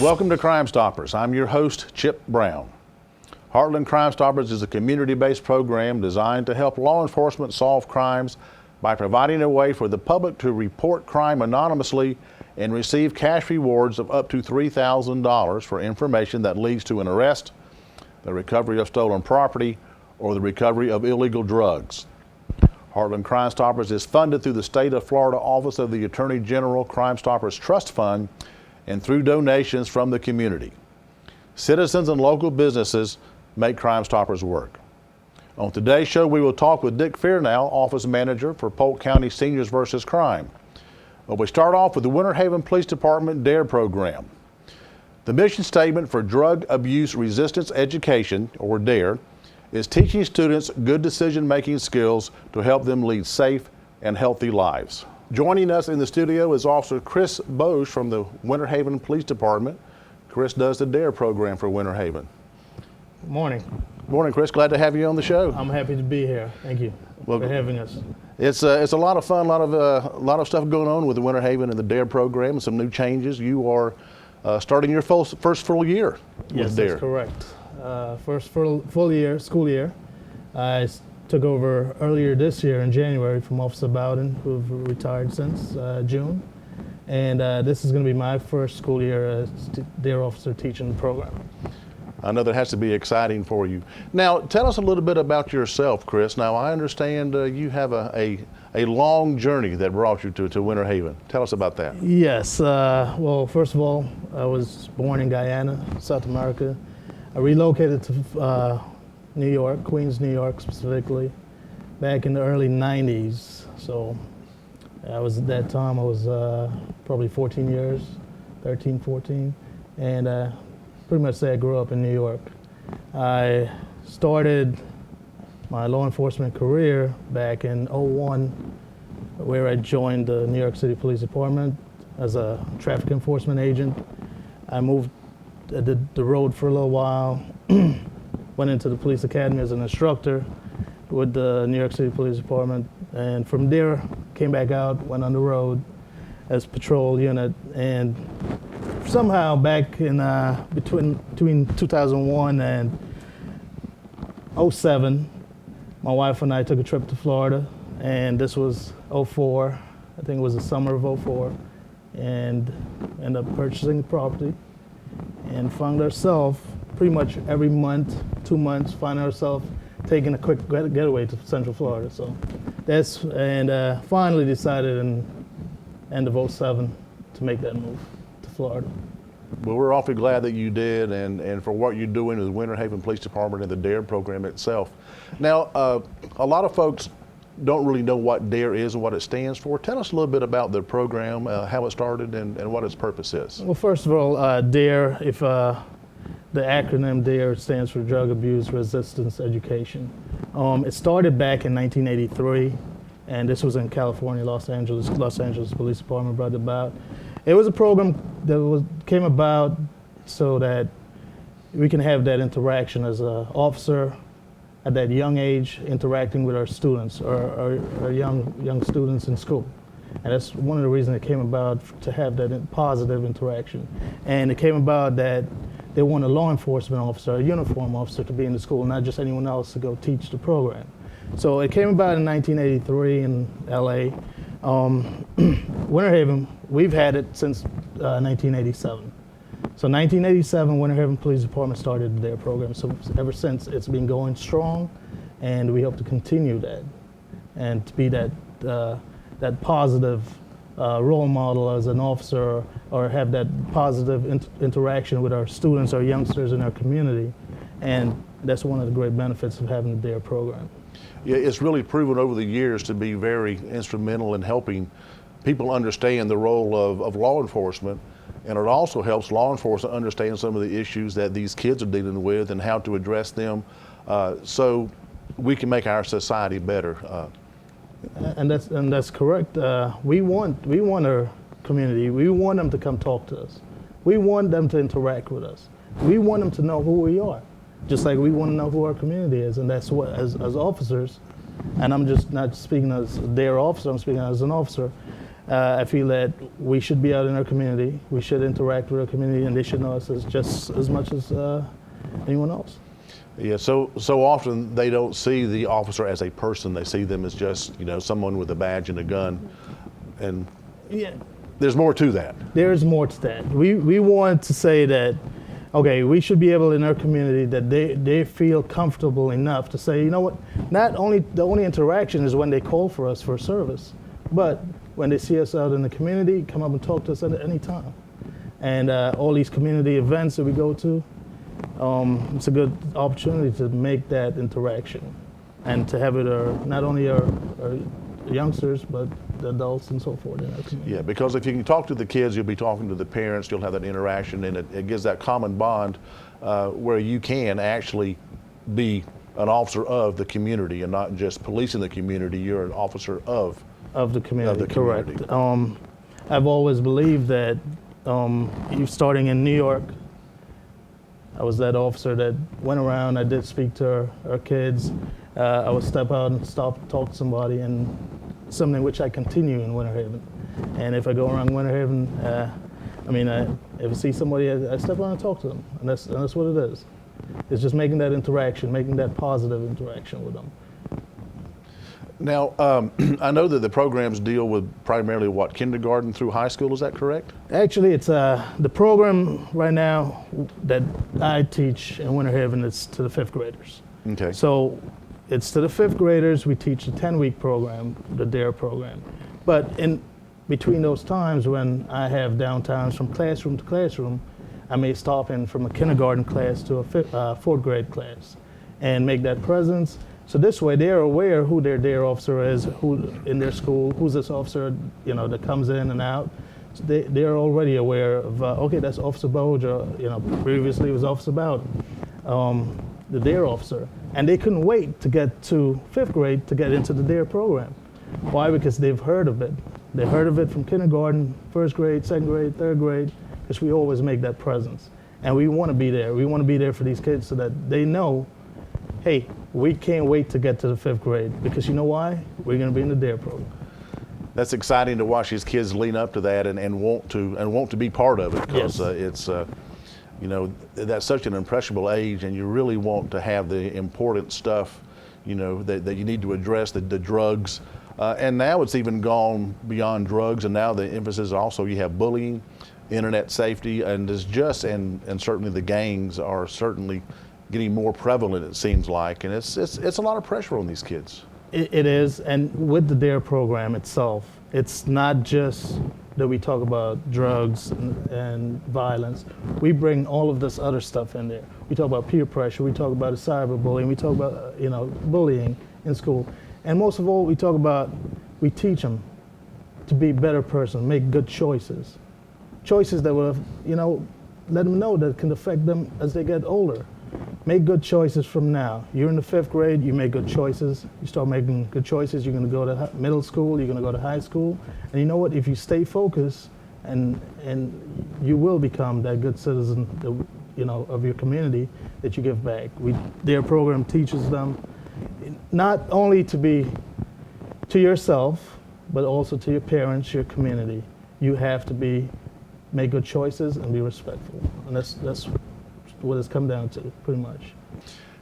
Welcome to Crime Stoppers. I'm your host, Chip Brown. Heartland Crime Stoppers is a community-based program designed to help law enforcement solve crimes by providing a way for the public to report crime anonymously and receive cash rewards of up to $3,000 for information that leads to an arrest, the recovery of stolen property, or the recovery of illegal drugs. Heartland Crime Stoppers is funded through the State of Florida Office of the Attorney General Crime Stoppers Trust Fund and through donations from the community. Citizens and local businesses make Crime Stoppers work. On today's show, we will talk with Dick Fearnow, Office Manager for Polk County Seniors vs. Crime. But we start off with the Winter Haven Police Department D.A.R.E. program. The mission statement for Drug Abuse Resistance Education, or D.A.R.E., is teaching students good decision-making skills to help them lead safe and healthy lives. Joining us in the studio is Officer Kris Bhoj from the Winter Haven Police Department. Kris does the D.A.R.E. program for Winter Haven. Good morning. Morning, Kris. Glad to have you on the show. I'm happy to be here. Thank you for having us. It's a lot of fun, a lot of stuff going on with the Winter Haven and the D.A.R.E. program, and some new changes. You are starting your first full year with D.A.R.E. Yes, that's correct. First full year, school year. I took over earlier this year in January from Officer Bowden, who've retired since June. And this is going to be my first school year as D.A.R.E. officer teaching the program. I know that has to be exciting for you. Now, tell us a little bit about yourself, Kris. Now, I understand you have a long journey that brought you to Winter Haven. Tell us about that. Yes. Well, first of all, I was born in Guyana, South America. I relocated to New York, Queens, New York specifically, back in the early 90s. So at that time, I was probably 14 years, 13, 14. And pretty much say I grew up in New York. I started my law enforcement career back in '01, where I joined the New York City Police Department as a traffic enforcement agent. I did the road for a little while, went into the police academy as an instructor with the New York City Police Department, and from there came back out, went on the road as patrol unit, and somehow back in between 2001 and '07, my wife and I took a trip to Florida, and this was '04. I think it was the summer of '04, and ended up purchasing the property, and found ourselves pretty much every month, 2 months, find ourselves taking a quick getaway to Central Florida. So finally decided in end of '07 to make that move to Florida. Well, we're awfully glad that you did, and for what you're doing with the Winter Haven Police Department and the D.A.R.E. program itself. Now, a lot of folks don't really know what D.A.R.E. is and what it stands for. Tell us a little bit about the program, how it started, and what its purpose is. Well, first of all, D.A.R.E., the acronym D.A.R.E. stands for Drug Abuse Resistance Education. It started back in 1983, and this was in California, Los Angeles Police Department brought it about. It was a program that came about so that we can have that interaction as an officer at that young age, interacting with our students, or our young students in school. And that's one of the reasons it came about, to have that positive interaction. And it came about that they want a law enforcement officer, a uniform officer, to be in the school, not just anyone else to go teach the program. So it came about in 1983 in LA. Winter Haven, we've had it since 1987. So 1987, Winter Haven Police Department started their program. So ever since, it's been going strong, and we hope to continue that and to be that positive role model as an officer, or have that positive interaction with our students, our youngsters in our community. And that's one of the great benefits of having the D.A.R.E. program. Yeah, it's really proven over the years to be very instrumental in helping people understand the role of law enforcement, and it also helps law enforcement understand some of the issues that these kids are dealing with and how to address them, so we can make our society better. And that's correct. We want our community. We want them to come talk to us. We want them to interact with us. We want them to know who we are, just like we want to know who our community is. And that's what, as officers, and I'm just not speaking as their officer, I'm speaking as an officer, I feel that we should be out in our community. We should interact with our community, and they should know us as just as much as anyone else. Yeah, so often they don't see the officer as a person. They see them as just, someone with a badge and a gun. And Yeah, there's more to that. there is more to that. We want to say that, okay, we should be able in our community that they feel comfortable enough to say, you know what, not only the only interaction is when they call for us for service, but when they see us out in the community, come up and talk to us at any time. And all these community events that we go to, it's a good opportunity to make that interaction and to have it not only our youngsters, but the adults and so forth in our community. Yeah, because if you can talk to the kids, you'll be talking to the parents, you'll have that interaction, and it gives that common bond where you can actually be an officer of the community and not just policing the community. You're an officer of the community. Of the community. Correct. I've always believed that you starting in New York, I was that officer that went around. I did speak to our kids. I would step out and talk to somebody, and something which I continue in Winter Haven. And if I go around Winter Haven, if I see somebody, I step out and talk to them, and that's what it is. It's just making that interaction, making that positive interaction with them. Now, I know that the programs deal with primarily kindergarten through high school, is that correct? Actually, it's the program right now that I teach in Winter Haven is to the 5th graders. Okay. So it's to the 5th graders. We teach the 10-week program, the D.A.R.E program. But in between those times when I have downtowns from classroom to classroom, I may stop in from a kindergarten class to a 4th grade class and make that presence. So this way they're aware who their D.A.R.E officer is, who in their school, who's this officer, that comes in and out. So they're already aware of, okay, that's Officer Bhoj, or, previously it was Officer Bowden, the D.A.R.E officer. And they couldn't wait to get to 5th grade to get into the D.A.R.E program. Why? Because they've heard of it. They heard of it from kindergarten, 1st grade, 2nd grade, 3rd grade, because we always make that presence. And we want to be there. We want to be there for these kids so that they know, hey, we can't wait to get to the 5th grade, because you know why? We're going to be in the D.A.R.E program. That's exciting to watch these kids lean up to that and want to be part of it, because Yes. it's that's such an impressionable age, and you really want to have the important stuff that you need to address, the drugs, and now it's even gone beyond drugs, and now the emphasis also you have bullying, internet safety, and and certainly the gangs are certainly getting more prevalent, it seems like, and it's a lot of pressure on these kids. It is, and with the D.A.R.E program itself, it's not just that we talk about drugs and violence. We bring all of this other stuff in there. We talk about peer pressure, we talk about cyberbullying, we talk about bullying in school, and most of all, we teach them to be a better person, make good choices that will, let them know that can affect them as they get older. Make good choices from now. You're in the 5th grade, you make good choices. You start making good choices, you're going to go to middle school, you're going to go to high school. And you know what? If you stay focused, and you will become that good citizen, of your community that you give back. Their program teaches them not only to be to yourself, but also to your parents, your community. You have to make good choices and be respectful. And that's what it's come down to, pretty much.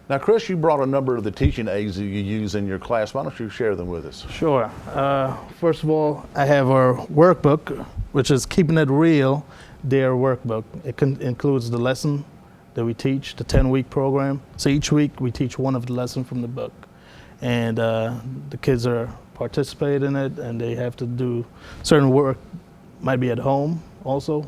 Now, Kris, you brought a number of the teaching aids that you use in your class. Why don't you share them with us? Sure. First of all, I have our workbook, which is Keeping It Real, D.A.R.E workbook. It includes the lesson that we teach, the 10-week program. So each week we teach one of the lessons from the book. And the kids are participate in it, and they have to do certain work, might be at home also.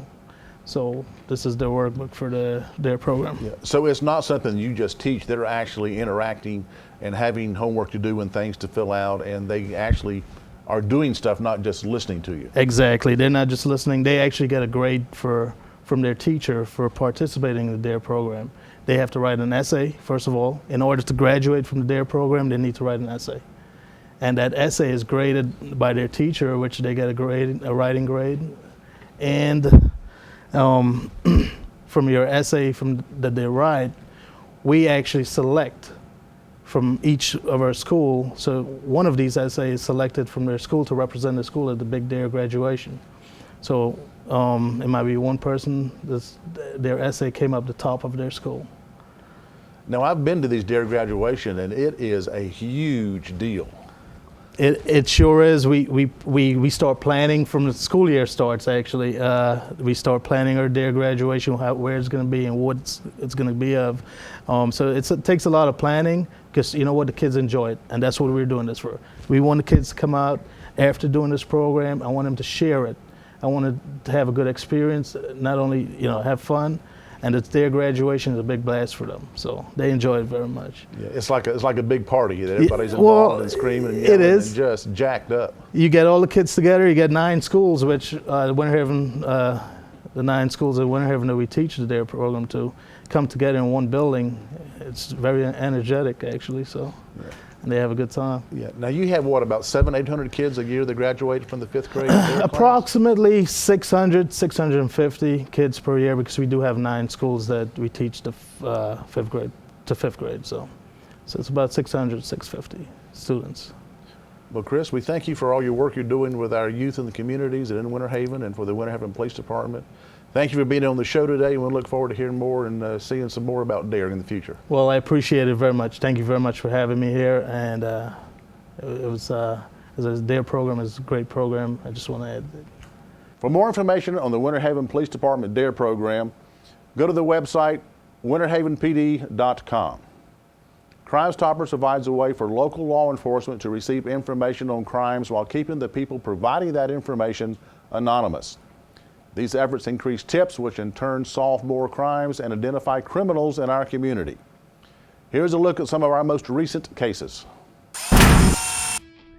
So this is their workbook for their program. Yeah. So it's not something you just teach. They're actually interacting and having homework to do and things to fill out, and they actually are doing stuff, not just listening to you. Exactly. They're not just listening. They actually get a grade from their teacher for participating in the D.A.R.E program. They have to write an essay, first of all. In order to graduate from the D.A.R.E program, they need to write an essay. And that essay is graded by their teacher, which they get a writing grade. And from your essay that they write, we actually select from each of our school. So one of these essay is selected from their school to represent the school at the big D.A.R.E graduation. So it might be one person, their essay came up the top of their school. Now, I've been to these D.A.R.E graduation, and it is a huge deal. It sure is. We start planning from the school year starts, actually. We start planning our D.A.R.E graduation, where it's going to be and what it's going to be of. So it takes a lot of planning, because you know what, the kids enjoy it, and that's what we're doing this for. We want the kids to come out after doing this program. I want them to share it. I want them to have a good experience, not only have fun, and it's their graduation is a big blast for them, so they enjoy it very much. Yeah, it's like a big party that everybody's involved and screaming and yelling and just jacked up. You get all the kids together. You get 9 schools, which Winter Haven, the 9 schools at Winter Haven that we teach the D.A.R.E program to, come together in one building. It's very energetic, actually. So. Yeah. And they have a good time. Yeah. Now you have what, about 700-800 kids a year that graduate from the 5th grade? Approximately 650 kids per year, because we do have 9 schools that we teach the 5th grade to 5th grade. So it's about 650 students. Well, Kris, we thank you for all your work you're doing with our youth in the communities and in Winter Haven, and for the Winter Haven Police Department. Thank you for being on the show today, and we'll look forward to hearing more and seeing some more about D.A.R.E in the future. Well, I appreciate it very much. Thank you very much for having me here. And the D.A.R.E program is a great program. I just want to add that. For more information on the Winter Haven Police Department D.A.R.E program, go to the website winterhavenpd.com. Crime Stoppers provides a way for local law enforcement to receive information on crimes while keeping the people providing that information anonymous. These efforts increase tips, which in turn solve more crimes and identify criminals in our community. Here's a look at some of our most recent cases.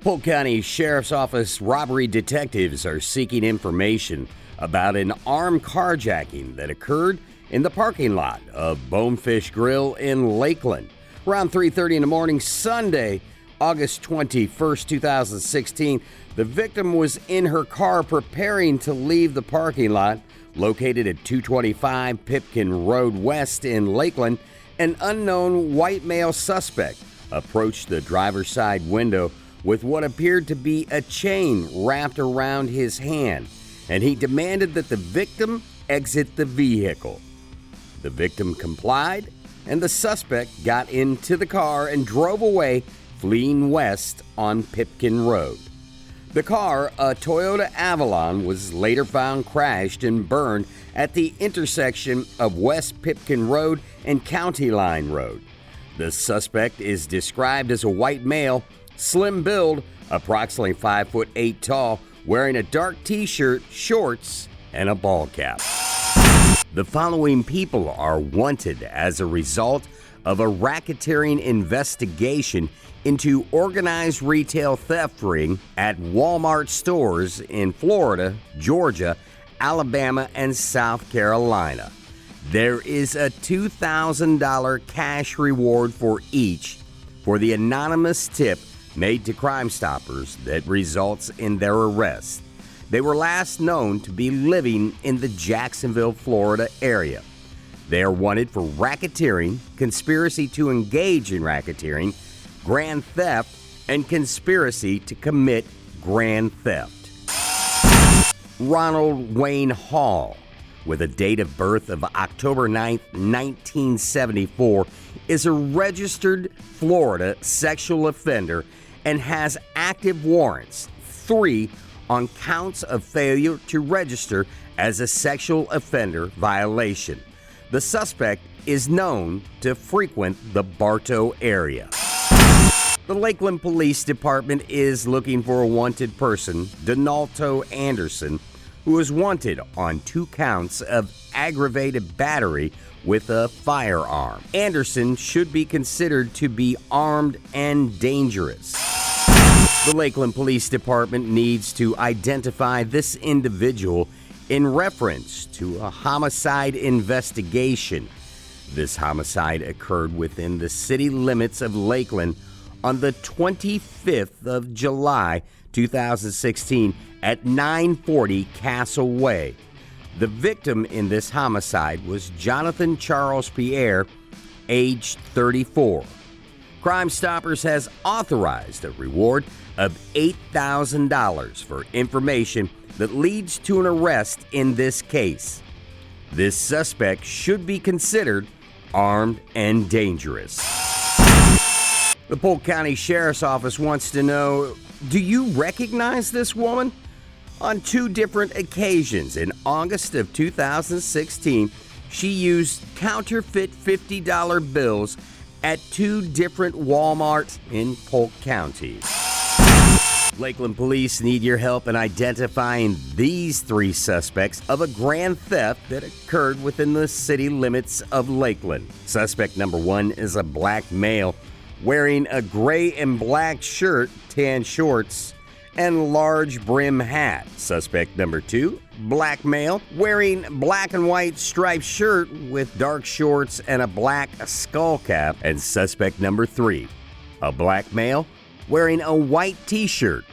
Polk County Sheriff's Office robbery detectives are seeking information about an armed carjacking that occurred in the parking lot of Bonefish Grill in Lakeland. Around 3:30 in the morning Sunday, August 21st, 2016, the victim was in her car preparing to leave the parking lot located at 225 Pipkin Road West in Lakeland. An unknown white male suspect approached the driver's side window with what appeared to be a chain wrapped around his hand, and he demanded that the victim exit the vehicle. The victim complied, and the suspect got into the car and drove away, fleeing west on Pipkin Road. The car, a Toyota Avalon, was later found crashed and burned at the intersection of West Pipkin Road and County Line Road. The suspect is described as a white male, slim build, approximately 5'8" tall, wearing a dark t-shirt, shorts, and a ball cap. The following people are wanted as a result of a racketeering investigation into organized retail theft ring at Walmart stores in Florida, Georgia, Alabama, and South Carolina. There is a $2,000 cash reward for each for the anonymous tip made to Crime Stoppers that results in their arrest. They were last known to be living in the Jacksonville, Florida area. They are wanted for racketeering, conspiracy to engage in racketeering, grand theft, and conspiracy to commit grand theft. Ronald Wayne Hall, with a date of birth of October 9, 1974, is a registered Florida sexual offender and has active warrants, 3 on counts of failure to register as a sexual offender violation. The suspect is known to frequent the Bartow area. The Lakeland Police Department is looking for a wanted person, Donaldo Anderson, who is wanted on 2 counts of aggravated battery with a firearm. Anderson should be considered to be armed and dangerous. The Lakeland Police Department needs to identify this individual in reference to a homicide investigation. This homicide occurred within the city limits of Lakeland on the 25th of July, 2016 at 940 Castle Way. The victim in this homicide was Jonathan Charles Pierre, aged 34. Crime Stoppers has authorized a reward of $8,000 for information that leads to an arrest in this case. This suspect should be considered armed and dangerous. The Polk County Sheriff's Office wants to know, do you recognize this woman? On 2 different occasions in August of 2016, she used counterfeit $50 bills at 2 different Walmarts in Polk County. Lakeland police need your help in identifying these 3 suspects of a grand theft that occurred within the city limits of Lakeland. Suspect number 1 is a black male wearing a gray and black shirt, tan shorts, and large brim hat. Suspect number 2, black male wearing black and white striped shirt with dark shorts and a black skull cap. And suspect number 3, a black male wearing a white t-shirt.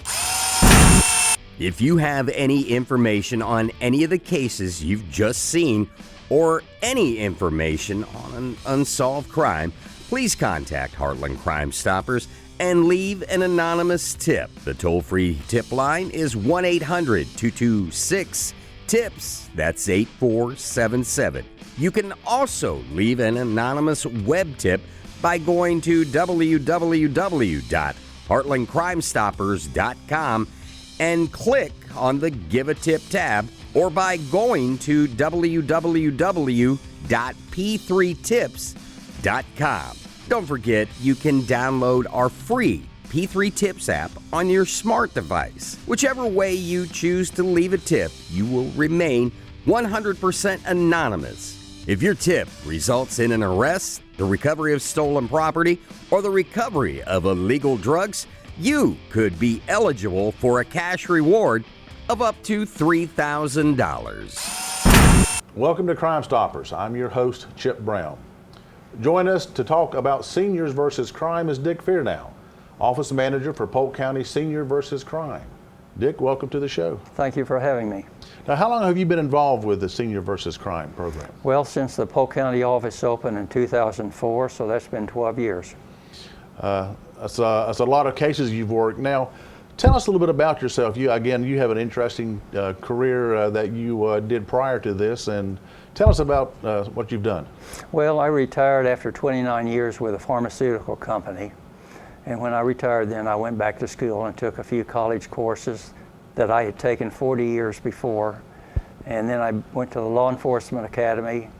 If you have any information on any of the cases you've just seen or any information on an unsolved crime, please contact Heartland Crime Stoppers and leave an anonymous tip. The toll-free tip line is 1-800-226-TIPS. That's 8477. You can also leave an anonymous web tip by going to www.heartlandcrimestoppers.com and click on the Give a Tip tab, or by going to www.p3tips.com. Don't forget, you can download our free P3 Tips app on your smart device. Whichever way you choose to leave a tip, you will remain 100% anonymous. If your tip results in an arrest, the recovery of stolen property, or the recovery of illegal drugs, you could be eligible for a cash reward of up to $3,000. Welcome to Crime Stoppers. I'm your host, Chip Brown. Join us to talk about seniors versus crime is Dick Fearnow, Office Manager for Polk County Senior versus Crime. Dick, welcome to the show. Thank you for having me. Now, how long have you been involved with the Senior versus Crime program? Well, since the Polk County office opened in 2004, so that's been 12 years. That's a lot of cases you've worked. Now, tell us a little bit about yourself. You have an interesting career that you did prior to this, and tell us about what you've done. Well, I retired after 29 years with a pharmaceutical company. And when I retired then, I went back to school and took a few college courses that I had taken 40 years before. And then I went to the Law Enforcement Academy,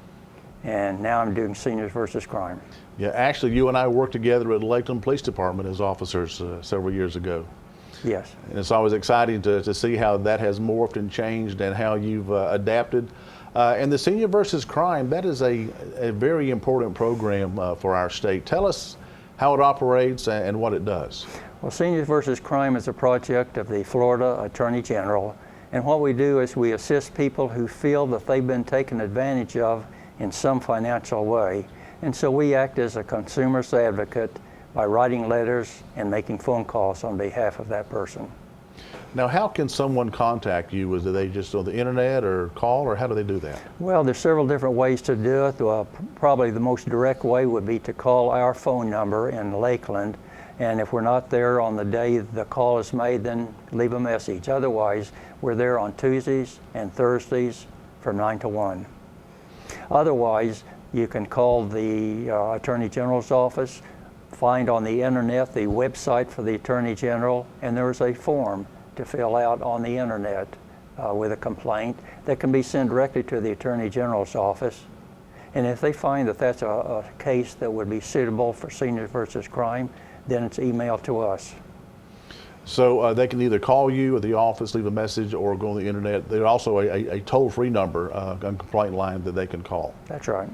and now I'm doing Seniors versus Crime. Yeah, actually, you and I worked together at the Lakeland Police Department as officers several years ago. Yes. And it's always exciting to see how that has morphed and changed and how you've adapted. And the Senior versus Crime, that is a very important program for our state. Tell us how it operates and what it does. Well, Seniors versus Crime is a project of the Florida Attorney General. And what we do is we assist people who feel that they've been taken advantage of in some financial way. And so we act as a consumer's advocate by writing letters and making phone calls on behalf of that person. Now, how can someone contact you? Is they just on the internet or call, or how do they do that? Well, there's several different ways to do it. Probably the most direct way would be to call our phone number in Lakeland. And if we're not there on the day the call is made, then leave a message. Otherwise, we're there on Tuesdays and Thursdays from 9 to 1. Otherwise, you can call the Attorney General's office, find on the internet the website for the Attorney General, and there's a form to fill out on the internet with a complaint that can be sent directly to the Attorney General's office. And if they find that that's a case that would be suitable for Seniors versus Crime, then it's emailed to us. So they can either call you at the office, leave a message, or go on the internet. There's also a toll-free number, a complaint line that they can call. That's right.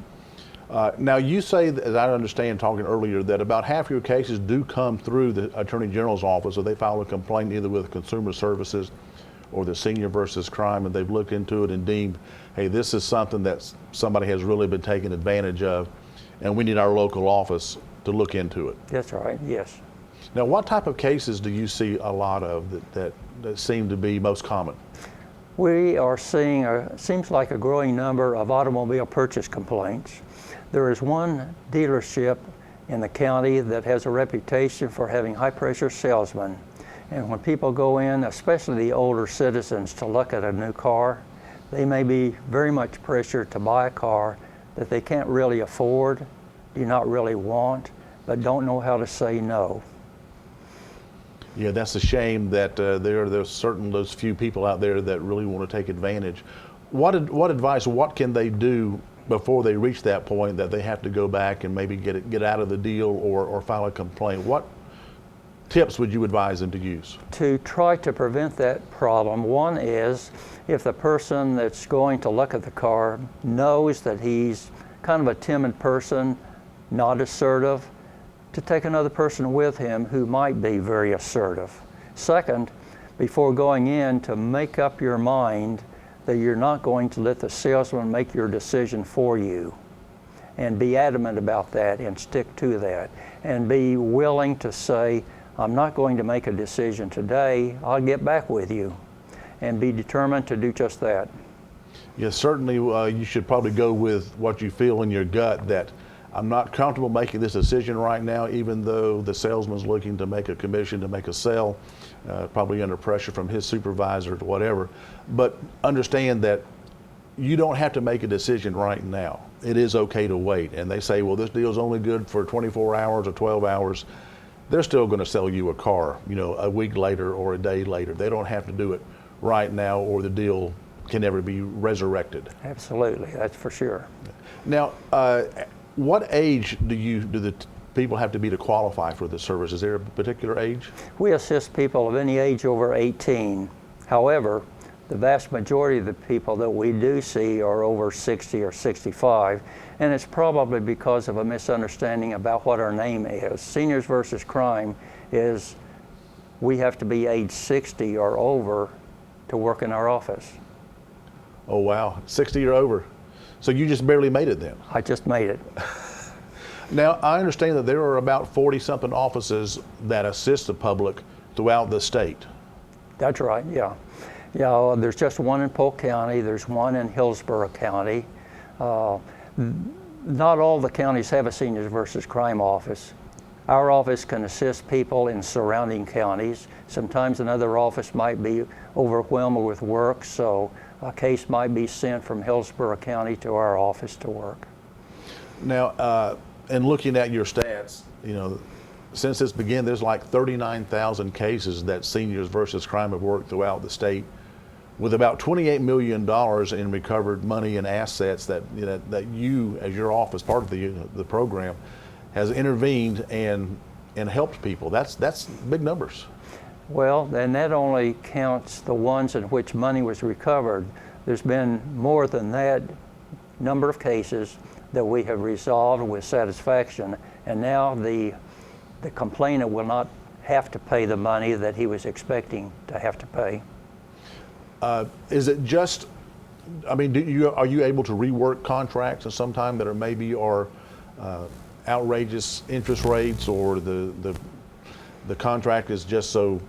Now, you say, as I understand talking earlier, that about half your cases do come through the Attorney General's office, or they file a complaint either with Consumer Services or the Senior versus Crime, and they've looked into it and deemed, hey, this is something that somebody has really been taken advantage of, and we need our local office to look into it. That's right, yes. Now, what type of cases do you see a lot of that seem to be most common? We are seeing, seems like a growing number of automobile purchase complaints. There is one dealership in the county that has a reputation for having high-pressure salesmen. And when people go in, especially the older citizens, to look at a new car, they may be very much pressured to buy a car that they can't really afford, do not really want, but don't know how to say no. Yeah, that's a shame that there's certain those few people out there that really want to take advantage. What advice? What can they do before they reach that point that they have to go back and maybe get out of the deal or file a complaint? What tips would you advise them to use? To try to prevent that problem, one is if the person that's going to look at the car knows that he's kind of a timid person, not assertive, to take another person with him who might be very assertive. Second, before going in, to make up your mind that you're not going to let the salesman make your decision for you, and be adamant about that and stick to that, and be willing to say, I'm not going to make a decision today, I'll get back with you, and be determined to do just that. Yes, certainly you should probably go with what you feel in your gut, that I'm not comfortable making this decision right now, even though the salesman's looking to make a commission, to make a sale, probably under pressure from his supervisor or whatever. But understand that you don't have to make a decision right now. It is okay to wait. And they say, well, this deal's only good for 24 hours or 12 hours. They're still going to sell you a car, a week later or a day later. They don't have to do it right now, or the deal can never be resurrected. Absolutely, that's for sure. Now, what age do the people have to be to qualify for the service? Is there a particular age? We assist people of any age over 18. However, the vast majority of the people that we do see are over 60 or 65, and it's probably because of a misunderstanding about what our name is. Seniors versus Crime is we have to be age 60 or over to work in our office. Oh, wow, 60 or over. So you just barely made it then? I just made it. Now, I understand that there are about 40-something offices that assist the public throughout the state. That's right, yeah. Yeah, there's just one in Polk County, there's one in Hillsborough County. Not all the counties have a Seniors versus Crime office. Our office can assist people in surrounding counties. Sometimes another office might be overwhelmed with work, so a case might be sent from Hillsborough County to our office to work. Now, and looking at your stats, since this began, there's like 39,000 cases that Seniors versus Crime have worked throughout the state, with about $28 million in recovered money and assets that you, as your office, part of the program, has intervened and helped people. That's big numbers. Well, and that only counts the ones in which money was recovered. There's been more than that number of cases that we have resolved with satisfaction, and now the complainant will not have to pay the money that he was expecting to have to pay. Is it just, are you able to rework contracts at some time that are maybe outrageous interest rates, or the contract is just so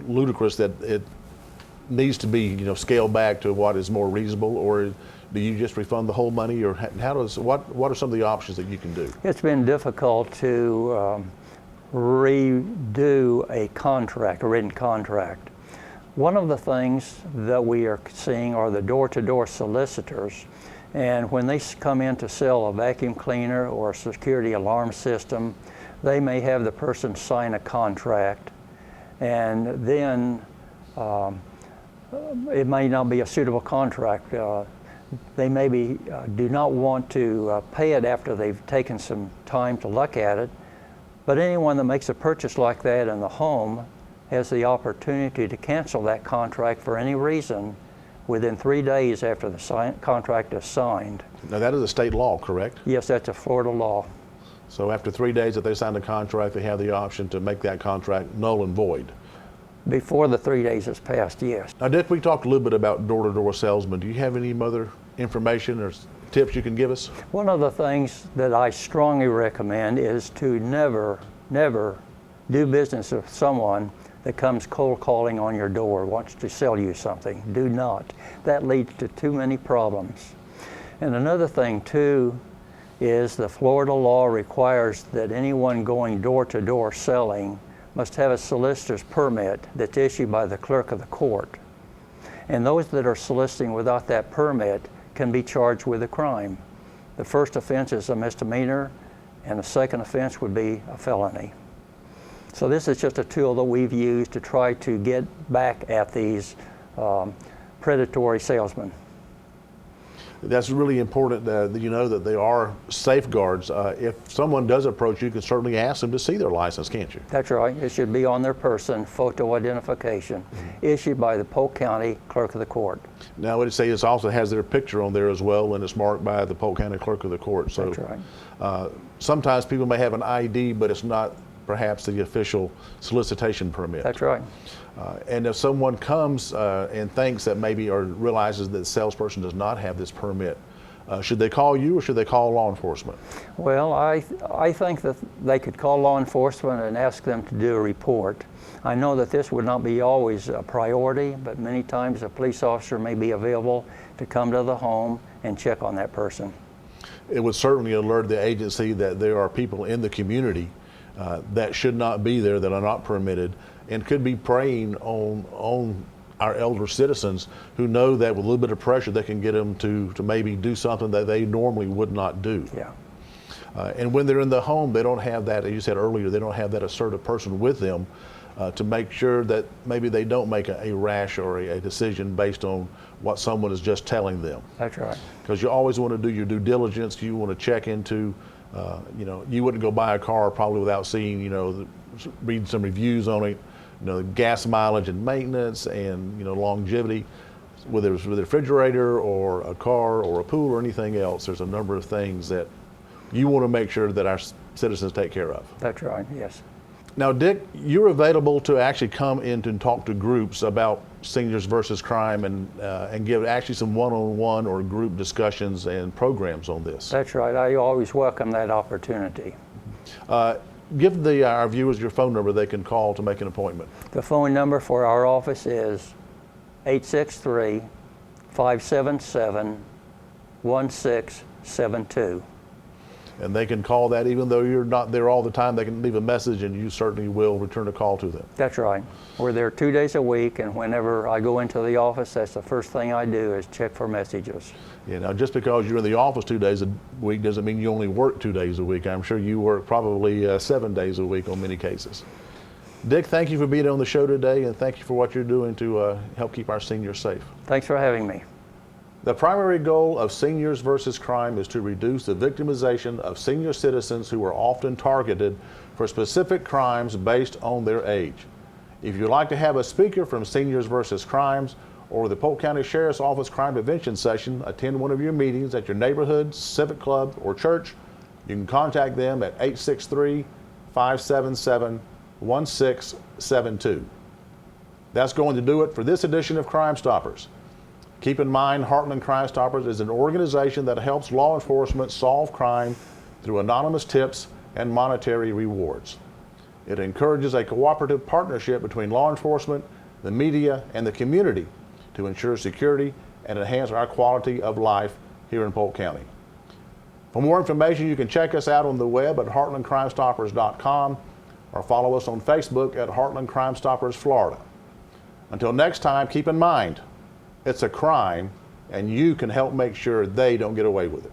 ludicrous that it needs to be scaled back to what is more reasonable, or do you just refund the whole money, or what are some of the options that you can do? It's been difficult to redo a written contract. One of the things that we are seeing are the door-to-door solicitors, and when they come in to sell a vacuum cleaner or a security alarm system, they may have the person sign a contract, and then it may not be a suitable contract. They maybe do not want to pay it after they've taken some time to look at it, but anyone that makes a purchase like that in the home has the opportunity to cancel that contract for any reason within 3 days after the contract is signed. Now, that is a state law, correct? Yes, that's a Florida law. So after 3 days that they sign the contract, they have the option to make that contract null and void. Before the 3 days has passed, yes. Now, Dick, we talked a little bit about door-to-door salesmen. Do you have any other information or tips you can give us? One of the things that I strongly recommend is to never do business with someone that comes cold calling on your door, wants to sell you something. Do not. That leads to too many problems. And another thing too is the Florida law requires that anyone going door-to-door selling must have a solicitor's permit that's issued by the clerk of the court. And those that are soliciting without that permit can be charged with a crime. The first offense is a misdemeanor, and the second offense would be a felony. So this is just a tool that we've used to try to get back at these predatory salesmen. That's really important that you know that there are safeguards. If someone does approach you, you can certainly ask them to see their license, can't you? That's right. It should be on their person, photo identification, issued by the Polk County Clerk of the Court. Now, what it says, it also has their picture on there as well, and it's marked by the Polk County Clerk of the Court. So, that's right. Sometimes people may have an ID, but it's not perhaps the official solicitation permit. That's right. And if someone comes and thinks that maybe or realizes that the salesperson does not have this permit, should they call you or should they call law enforcement? Well, I think that they could call law enforcement and ask them to do a report. I know that this would not be always a priority, but many times a police officer may be available to come to the home and check on that person. It would certainly alert the agency that there are people in the community that should not be there, that are not permitted, and could be preying on our elder citizens who know that with a little bit of pressure they can get them to maybe do something that they normally would not do. Yeah. And when they're in the home, they don't have that, as you said earlier, they don't have that assertive person with them to make sure that maybe they don't make a rash or a decision based on what someone is just telling them. That's right. Because you always want to do your due diligence. You want to check into, you wouldn't go buy a car probably without seeing, reading some reviews on it, the gas mileage and maintenance and, longevity, whether it's with a refrigerator or a car or a pool or anything else. There's a number of things that you want to make sure that our citizens take care of. That's right, yes. Now, Dick, you're available to actually come in and talk to groups about seniors versus crime and give actually some one-on-one or group discussions and programs on this. That's right. I always welcome that opportunity. Give our viewers your phone number they can call to make an appointment. The phone number for our office is 863-577-1672. And they can call that even though you're not there all the time. They can leave a message and you certainly will return a call to them. That's right. We're there 2 days a week, and whenever I go into the office, that's the first thing I do is check for messages. Now, just because you're in the office 2 days a week doesn't mean you only work 2 days a week. I'm sure you work probably 7 days a week on many cases. Dick, thank you for being on the show today, and thank you for what you're doing to help keep our seniors safe. Thanks for having me. The primary goal of Seniors versus Crime is to reduce the victimization of senior citizens who are often targeted for specific crimes based on their age. If you'd like to have a speaker from Seniors versus Crimes or the Polk County Sheriff's Office Crime Prevention Session attend one of your meetings at your neighborhood, civic club, or church, you can contact them at 863-577-1672. That's going to do it for this edition of Crime Stoppers. Keep in mind, Heartland Crime Stoppers is an organization that helps law enforcement solve crime through anonymous tips and monetary rewards. It encourages a cooperative partnership between law enforcement, the media, and the community to ensure security and enhance our quality of life here in Polk County. For more information, you can check us out on the web at heartlandcrimestoppers.com or follow us on Facebook at Heartland Crime Stoppers Florida. Until next time, keep in mind, it's a crime, and you can help make sure they don't get away with it.